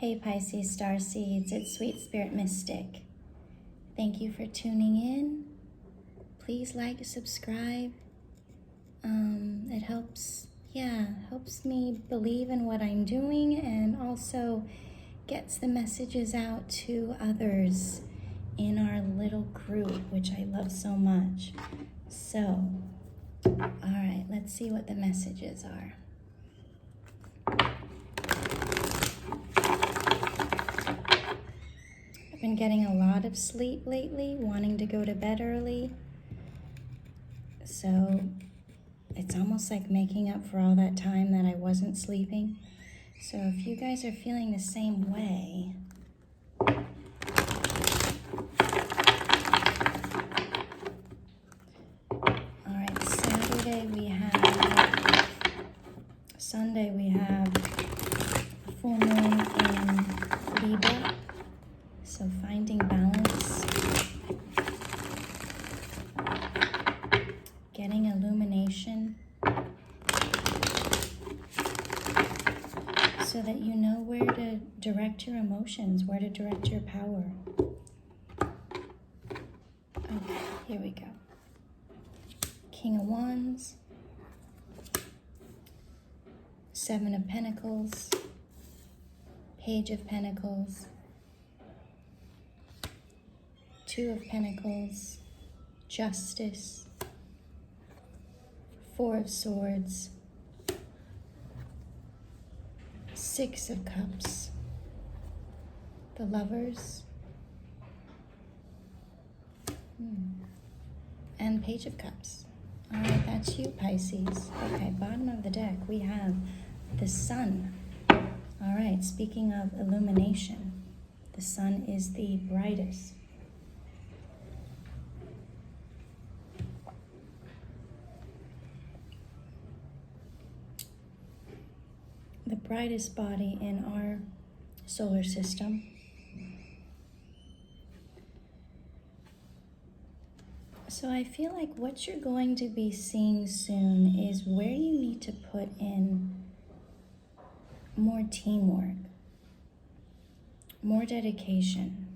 Hey Pisces Starseeds, it's Sweet Spirit Mystic. Thank you for tuning in. Please like, subscribe. It helps me believe in what I'm doing and also gets the messages out to others in our little group, which I love so much. So, all right, let's see what the messages are. I've been getting a lot of sleep lately, wanting to go to bed early. So it's almost like making up for all that time that I wasn't sleeping. So if you guys are feeling the same way, all right, Sunday we have full moon in Libra. So finding balance, getting illumination, so that you know where to direct your emotions, where to direct your power. Okay, here we go. King of Wands, Seven of Pentacles, Page of Pentacles, Two of Pentacles, Justice, Four of Swords, Six of Cups, the Lovers, and Page of Cups. All right, that's you, Pisces. Okay, bottom of the deck, we have the Sun. All right, speaking of illumination, the Sun is the brightest. The brightest body in our solar system. So I feel like what you're going to be seeing soon is where you need to put in more teamwork, more dedication.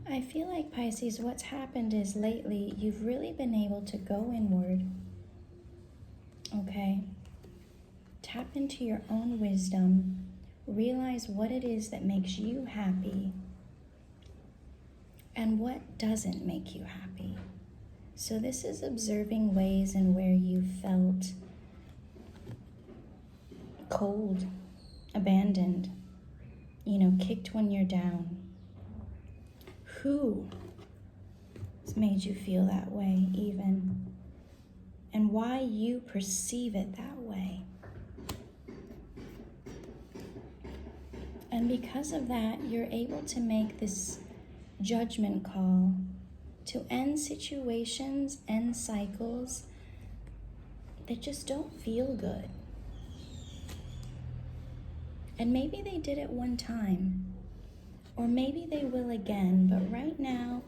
I feel like, Pisces, what's happened is lately you've really been able to go inward. Okay, tap into your own wisdom, realize what it is that makes you happy and what doesn't make you happy. So this is observing ways in where you felt cold, abandoned, kicked when you're down. Who has made you feel that way even? And why you perceive it that way. And because of that, you're able to make this judgment call to end situations, end cycles that just don't feel good. And maybe they did it one time, or maybe they will again, but right now,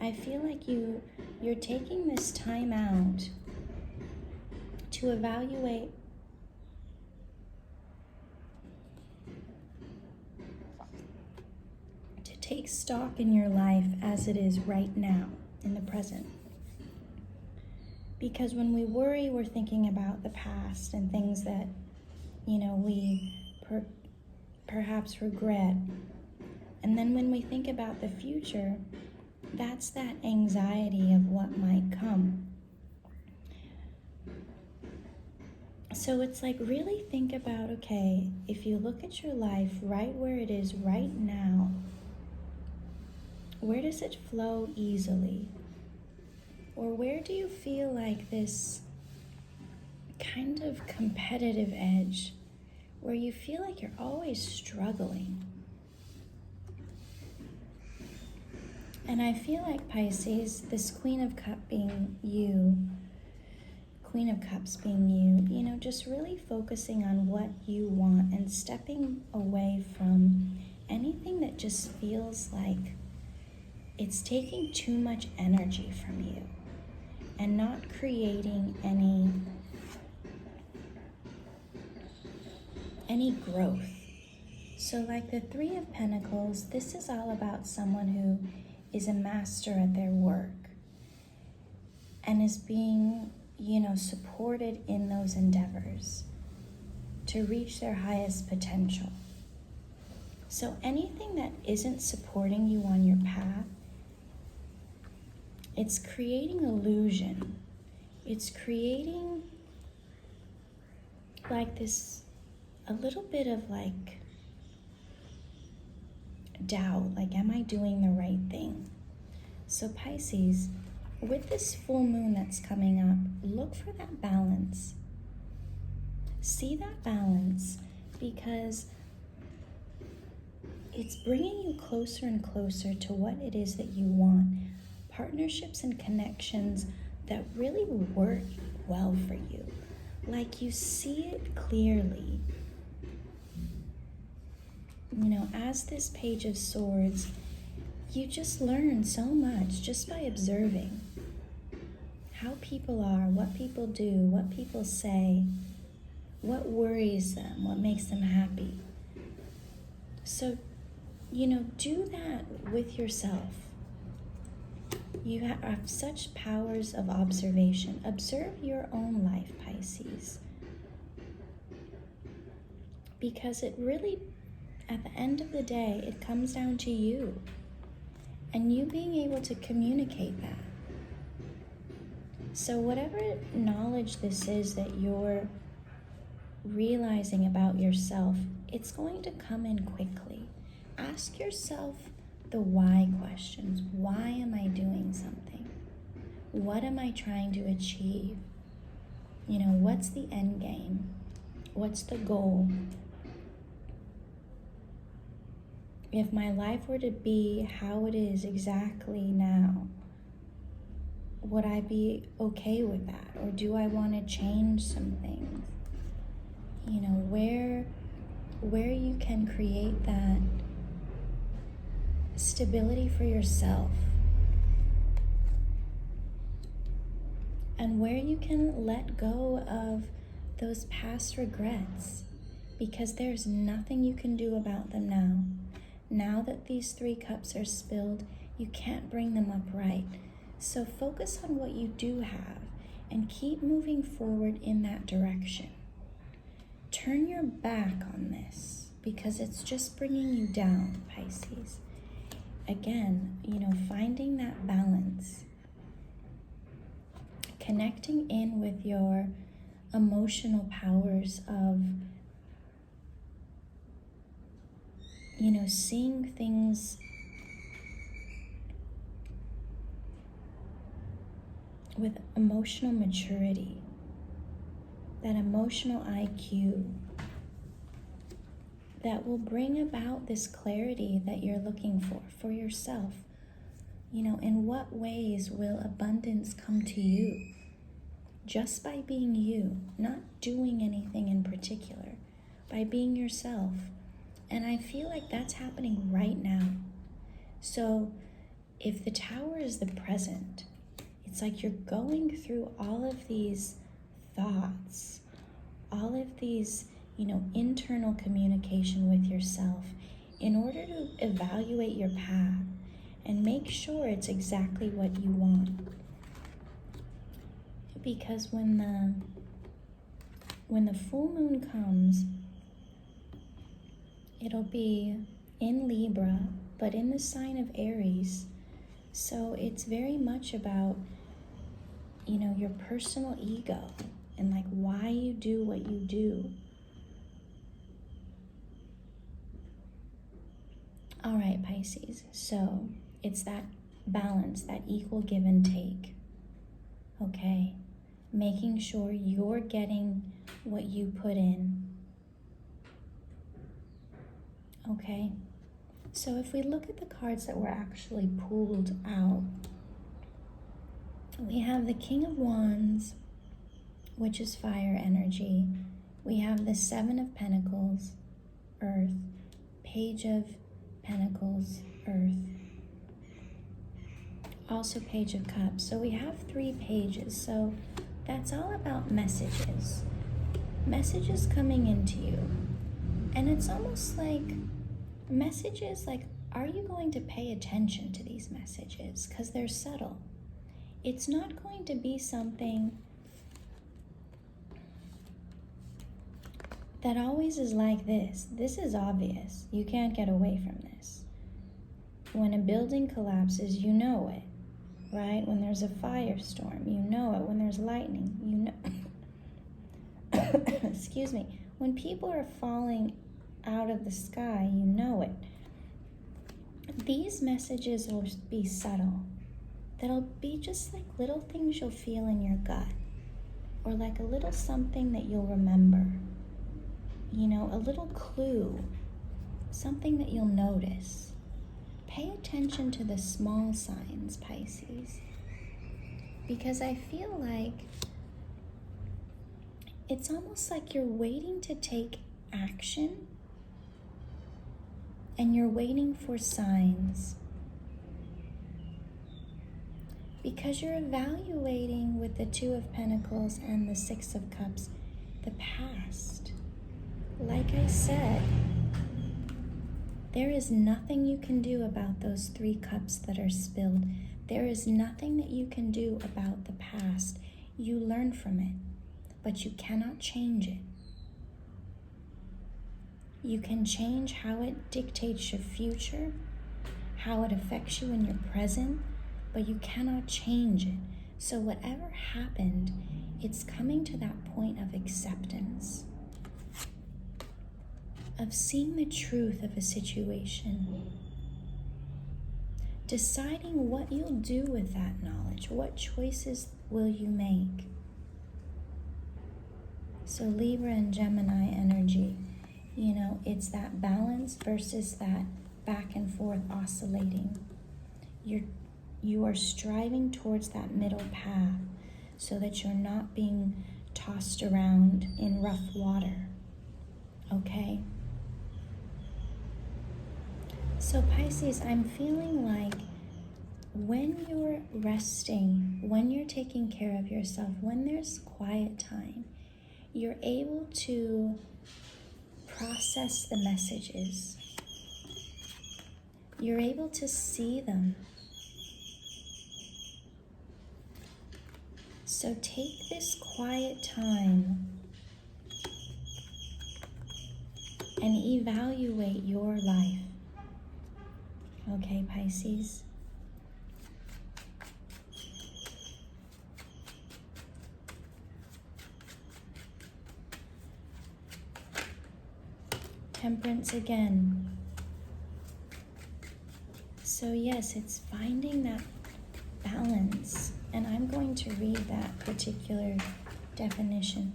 I feel like you're taking this time out to evaluate take stock in your life as it is right now, in the present. Because when we worry, we're thinking about the past and things that, we perhaps regret. And then when we think about the future, that's that anxiety of what might come. So it's like, really think about, okay, if you look at your life right where it is right now, where does it flow easily? Or where do you feel like this kind of competitive edge where you feel like you're always struggling? And I feel like, Pisces, this Queen of Cups being you, just really focusing on what you want and stepping away from anything that just feels like it's taking too much energy from you and not creating any any growth. So like the Three of Pentacles, this is all about someone who is a master at their work and is being, supported in those endeavors to reach their highest potential. So anything that isn't supporting you on your path, it's creating illusion. It's creating like this, a little bit of like doubt, like, am I doing the right thing? So Pisces, with this full moon that's coming up, look for that balance. See that balance, because it's bringing you closer and closer to what it is that you want. Partnerships and connections that really work well for you. Like you see it clearly. As this Page of Swords, you just learn so much just by observing how people are, what people do, what people say, what worries them, what makes them happy. So, do that with yourself. You have such powers of observation. Observe your own life, Pisces. Because it really, at the end of the day, it comes down to you. And you being able to communicate that. So whatever knowledge this is that you're realizing about yourself, it's going to come in quickly. Ask yourself the why questions. Why am I doing something? What am I trying to achieve? What's the end game? What's the goal? If my life were to be how it is exactly now, would I be okay with that? Or do I want to change some things? Where you can create that stability for yourself. And where you can let go of those past regrets, because there's nothing you can do about them now. Now that these 3 cups are spilled, you can't bring them up right. So focus on what you do have and keep moving forward in that direction. Turn your back on this because it's just bringing you down, Pisces. Again, finding that balance. Connecting in with your emotional powers of seeing things with emotional maturity, that emotional IQ that will bring about this clarity that you're looking for yourself. In what ways will abundance come to you? Just by being you, not doing anything in particular, by being yourself. And I feel like that's happening right now. So if the Tower is the present, it's like you're going through all of these thoughts, all of these, internal communication with yourself in order to evaluate your path and make sure it's exactly what you want. Because when the full moon comes, it'll be in Libra, but in the sign of Aries. So it's very much about, your personal ego and like why you do what you do. All right, Pisces. So it's that balance, that equal give and take. Okay. Making sure you're getting what you put in. Okay. So if we look at the cards that were actually pulled out, we have the King of Wands, which is fire energy. We have the Seven of Pentacles, Earth, Page of Pentacles, Earth, also Page of Cups. So we have 3 pages. So that's all about messages. Messages coming into you. And it's almost like messages like, are you going to pay attention to these messages? Because they're subtle. It's not going to be something that always is like this. This is obvious. You can't get away from this. When a building collapses, you know it, right? When there's a firestorm, you know it. When there's lightning, you know. Excuse me. When people are falling out of the sky, you know it. These messages will be subtle. That'll be just like little things you'll feel in your gut, or like a little something that you'll remember. You know, a little clue, something that you'll notice. Pay attention to the small signs, Pisces, because I feel like it's almost like you're waiting to take action, and you're waiting for signs, because you're evaluating with the Two of Pentacles and the Six of Cups the past. Like I said, there is nothing you can do about those 3 cups that are spilled. There is nothing that you can do about the past. You learn from it, but you cannot change it. You can change how it dictates your future, how it affects you in your present, but you cannot change it. So whatever happened, it's coming to that point of acceptance, of seeing the truth of a situation, deciding what you'll do with that knowledge, what choices will you make. So Libra and Gemini energy, you know, it's that balance versus that back and forth oscillating. You are striving towards that middle path so that you're not being tossed around in rough water, okay? So Pisces, I'm feeling like when you're resting, when you're taking care of yourself, when there's quiet time, you're able to process the messages. You're able to see them. So take this quiet time and evaluate your life. Okay, Pisces? Temperance again. So yes, it's finding that balance. And I'm going to read that particular definition.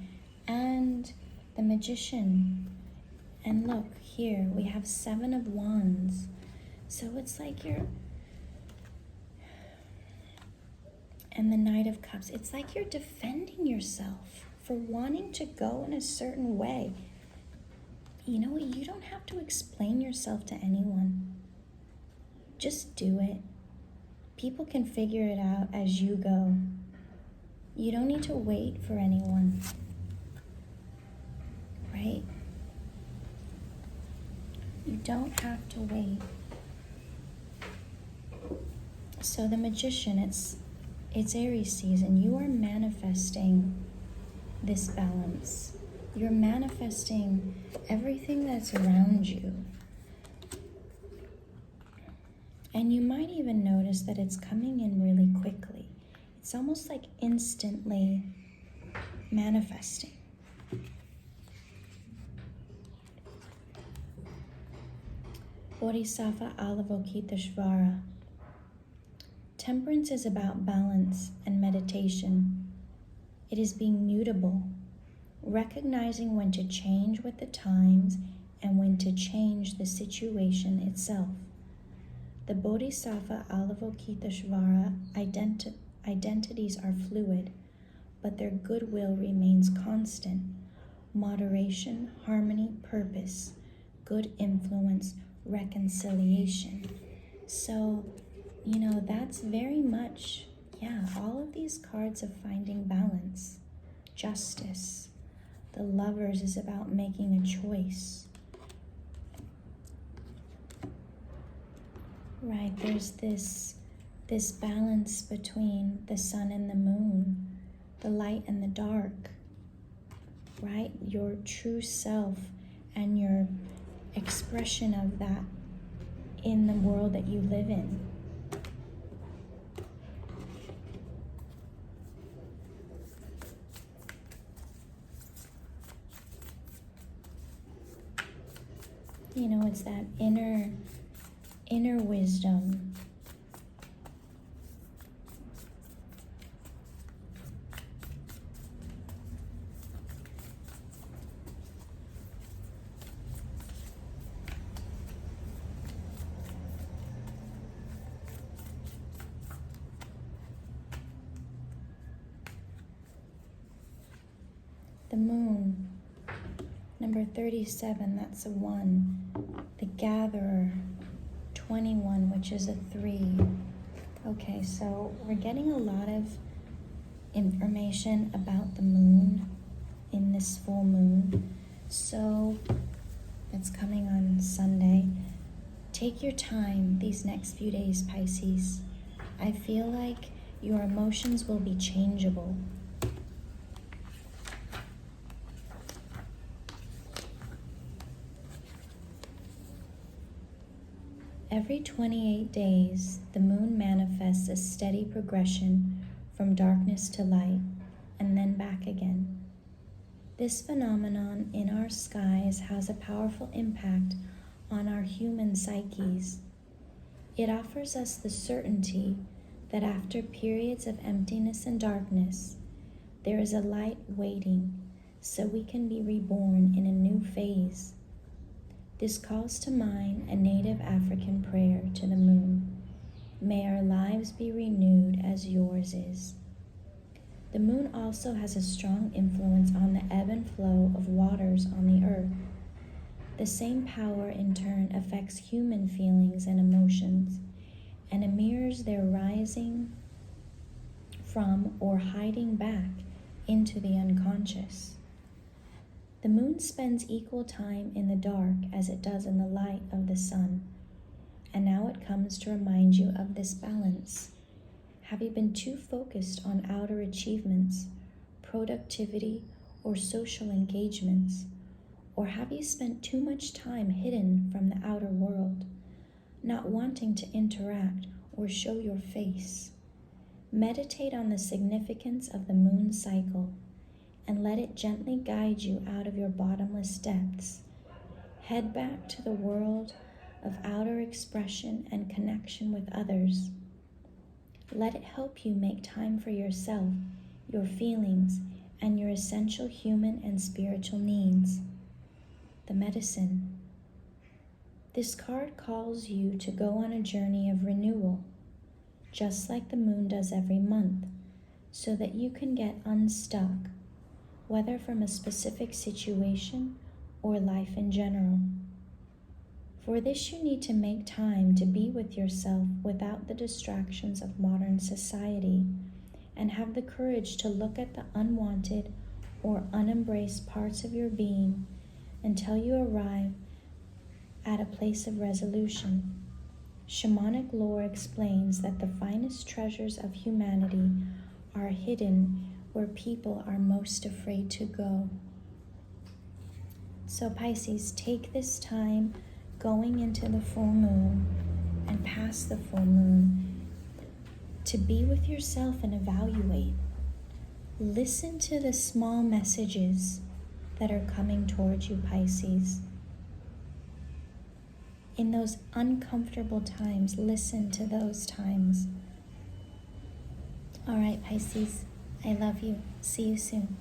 And the Magician. And look, here we have 7 of Wands. So it's like you're, and the Knight of Cups, it's like you're defending yourself for wanting to go in a certain way. You know what? You don't have to explain yourself to anyone. Just do it. People can figure it out as you go. You don't need to wait for anyone, right? You don't have to wait. So the Magician, it's Aries season. You are manifesting this balance. You're manifesting everything that's around you. And you might even notice that it's coming in really quickly. It's almost like instantly manifesting. Bodhisattva Avalokiteshvara. Temperance is about balance and meditation. It is being mutable, recognizing when to change with the times and when to change the situation itself. The Bodhisattva Avalokiteshvara identities are fluid, but their goodwill remains constant. Moderation, harmony, purpose, good influence, reconciliation. So, you know, that's very much, all of these cards of finding balance, justice. The Lovers is about making a choice. Right, there's this balance between the sun and the moon, the light and the dark, right? Your true self and your expression of that in the world that you live in. You know, it's that inner wisdom. The moon, number 37, that's a 1. The gatherer, 21, which is a 3. Okay, so we're getting a lot of information about the moon in this full moon. So it's coming on Sunday. Take your time these next few days, Pisces. I feel like your emotions will be changeable. Every 28 days, the moon manifests a steady progression from darkness to light, and then back again. This phenomenon in our skies has a powerful impact on our human psyches. It offers us the certainty that after periods of emptiness and darkness, there is a light waiting so we can be reborn in a new phase. This calls to mind a native African prayer to the moon. May our lives be renewed as yours is. The moon also has a strong influence on the ebb and flow of waters on the earth. The same power in turn affects human feelings and emotions, and it mirrors their rising from or hiding back into the unconscious. The moon spends equal time in the dark as it does in the light of the sun. And now it comes to remind you of this balance. Have you been too focused on outer achievements, productivity, or social engagements? Or have you spent too much time hidden from the outer world, not wanting to interact or show your face? Meditate on the significance of the moon cycle and let it gently guide you out of your bottomless depths. Head back to the world of outer expression and connection with others. Let it help you make time for yourself, your feelings, and your essential human and spiritual needs. The medicine. This card calls you to go on a journey of renewal, just like the moon does every month, so that you can get unstuck, whether from a specific situation or life in general. For this, you need to make time to be with yourself without the distractions of modern society, and have the courage to look at the unwanted or unembraced parts of your being until you arrive at a place of resolution. Shamanic lore explains that the finest treasures of humanity are hidden where people are most afraid to go. So Pisces, take this time going into the full moon and past the full moon to be with yourself and evaluate. Listen to the small messages that are coming towards you, Pisces. In those uncomfortable times, listen to those times. All right, Pisces, I love you. See you soon.